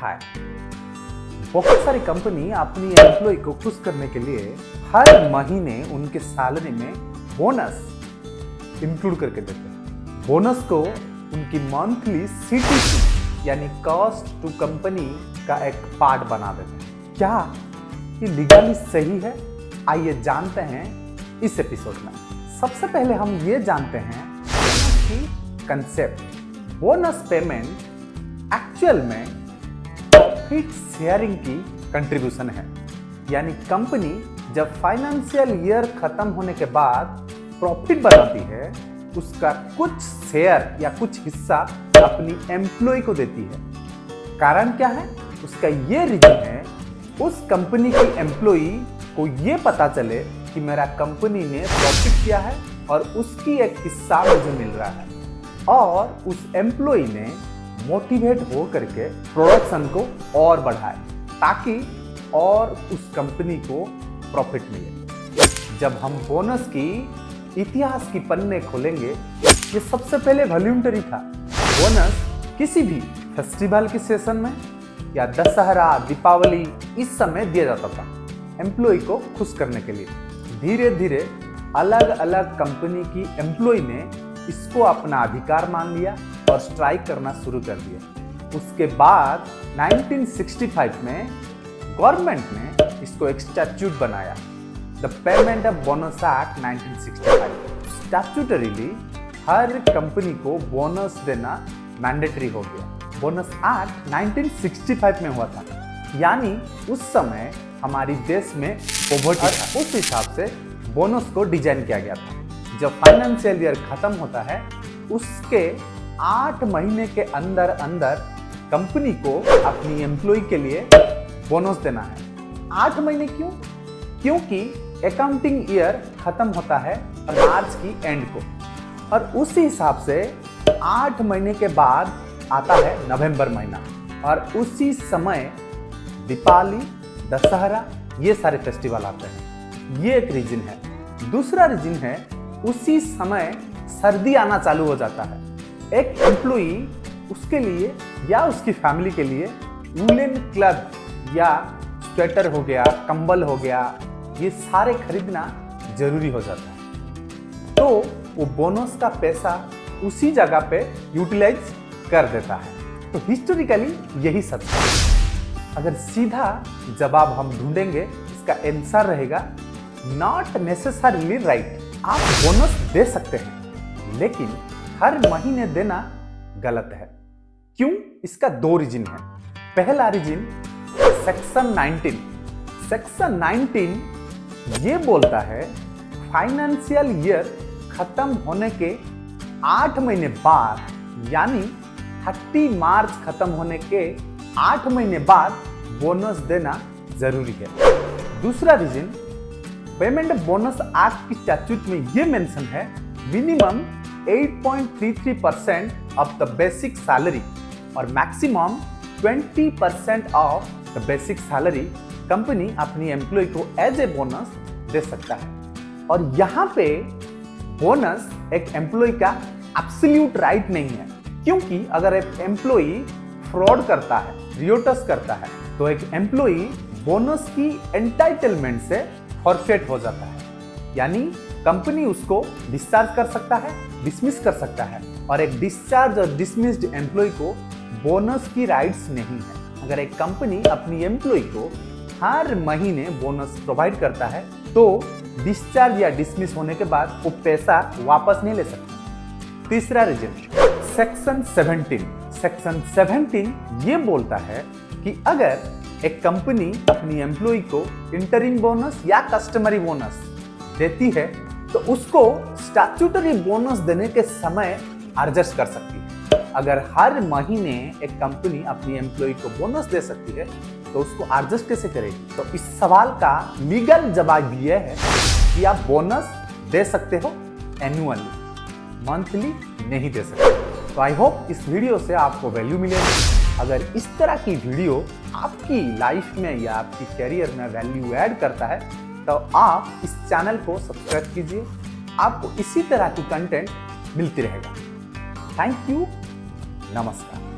हाय। बहुत सारी कंपनी अपनी एम्प्लॉय को खुश करने के लिए हर महीने उनके सैलरी में बोनस इंक्लूड करके देते हैं। बोनस को उनकी मंथली सीटीसी यानी कॉस्ट टू कंपनी का एक पार्ट बना देते हैं। क्या ये लीगली सही है? आइए जानते हैं इस एपिसोड में। सबसे पहले हम ये जानते हैं कि कंसेप्ट बोनस पेमेंट एक्चुअल में प्रॉफिट शेयरिंग की कंट्रीब्यूशन है। यानी कंपनी जब फाइनेंशियल ईयर खत्म होने के बाद प्रॉफिट बनाती है, उसका कुछ शेयर या कुछ हिस्सा अपनी एम्प्लॉय को देती है। कारण क्या है? उसका ये रीजन है उस कंपनी की एम्प्लॉय को ये पता चले कि मेरा कंपनी ने प्रॉफिट किया है और उसकी एक हिस्सा मुझे मिल रहा है, और उस एम्प्लॉय ने मोटिवेट हो करके प्रोडक्शन को और बढ़ाए ताकि और उस कंपनी को प्रॉफिट मिले। जब हम बोनस की इतिहास की पन्ने खोलेंगे, ये सबसे पहले वॉलंटरी था। बोनस किसी भी फेस्टिवल के सेशन में या दशहरा, दीपावली इस समय दिया जाता था एम्प्लॉय को खुश करने के लिए। धीरे धीरे अलग अलग कंपनी की एम्प्लॉय ने इसको अपना अधिकार मान लिया और स्ट्राइक करना शुरू कर दिया। उसके बाद 1965 में गवर्नमेंट ने इसको एक स्टैट्यूट बनाया, the payment of bonus act 1965। Statutorily हर कंपनी को बोनस देना मैंडेटरी हो गया। बोनस एक्ट 1965 में हुआ था, यानी उस समय हमारी देश में पॉवर्टी था। उस हिसाब से बोनस को डिजाइन किया गया था। जब फाइनेंशियल ईयर खत्म होता है, उसके 8 महीने के अंदर अंदर कंपनी को अपनी एम्प्लॉय के लिए बोनस देना है। 8 महीने क्यों? क्योंकि अकाउंटिंग ईयर खत्म होता है मार्च की एंड को, और उसी हिसाब से 8 महीने के बाद आता है नवंबर महीना, और उसी समय दीपावली, दशहरा ये सारे फेस्टिवल आते हैं। ये एक रीजन है। दूसरा रीजन है उसी समय सर्दी आना चालू हो जाता है। एक एम्प्लॉय उसके लिए या उसकी फैमिली के लिए वूलन क्लॉथ या स्वेटर हो गया, कंबल हो गया, ये सारे खरीदना जरूरी हो जाता है। तो वो बोनस का पैसा उसी जगह पे यूटिलाइज कर देता है। तो हिस्टोरिकली यही सच है। अगर सीधा जवाब हम ढूंढेंगे, इसका आंसर रहेगा नॉट नेसेसरीली राइट। आप बोनस दे सकते हैं, लेकिन हर महीने देना गलत है। क्यों? इसका 2 रीजन है। पहला रीजन सेक्शन 19। सेक्शन 19 ये बोलता है फाइनेंशियल ईयर खत्म होने के 8 महीने बाद, यानी 30 मार्च खत्म होने के 8 महीने बाद बोनस देना जरूरी है। दूसरा रीजन पेमेंट बोनस एक्ट की स्टैट्यूट में ये मेंशन है minimum 8.33% of the basic salary और maximum 20% of the basic salary company अपनी एम्प्लॉय को एज ए बोनस दे सकता है। और यहाँ पे बोनस एक एम्प्लॉय का एब्सोल्यूट राइट नहीं है, क्योंकि अगर एक एम्प्लॉय फ्रॉड करता है, रियोटस करता है, तो एक एम्प्लॉय बोनस की एंटाइटलमेंट से फॉरफेट हो जाता है। यानी कंपनी उसको डिस्चार्ज कर सकता है, डिसमिस कर सकता है, और एक डिस्चार्ज और डिसमिस्ड एम्प्लॉय को बोनस की राइट्स नहीं है। अगर एक कंपनी अपनी एम्प्लॉय को हर महीने बोनस प्रोवाइड करता है, तो डिस्चार्ज या डिसमिस होने के बाद वो पैसा वापस नहीं ले सकता। तीसरा रीजन सेक्शन 17। सेक्शन 17 ये बोलता है कि अगर एक कंपनी अपनी एम्प्लॉय को इंटरिम बोनस या कस्टमरी बोनस देती है, तो उसको स्टैट्यूटरी बोनस देने के समय एडजस्ट कर सकती है। अगर हर महीने एक कंपनी अपनी एम्प्लॉय को बोनस दे सकती है, तो उसको एडजस्ट कैसे करेगी? तो इस सवाल का लीगल जवाब यह है कि आप बोनस दे सकते हो एनुअली, मंथली नहीं दे सकते। तो आई होप इस वीडियो से आपको वैल्यू मिलेगी। अगर इस तरह की वीडियो आपकी लाइफ में या आपकी करियर में वैल्यू ऐड करता है, तो आप इस चैनल को सब्सक्राइब कीजिए। आपको इसी तरह की कंटेंट मिलती रहेगा। Thank you. नमस्कार।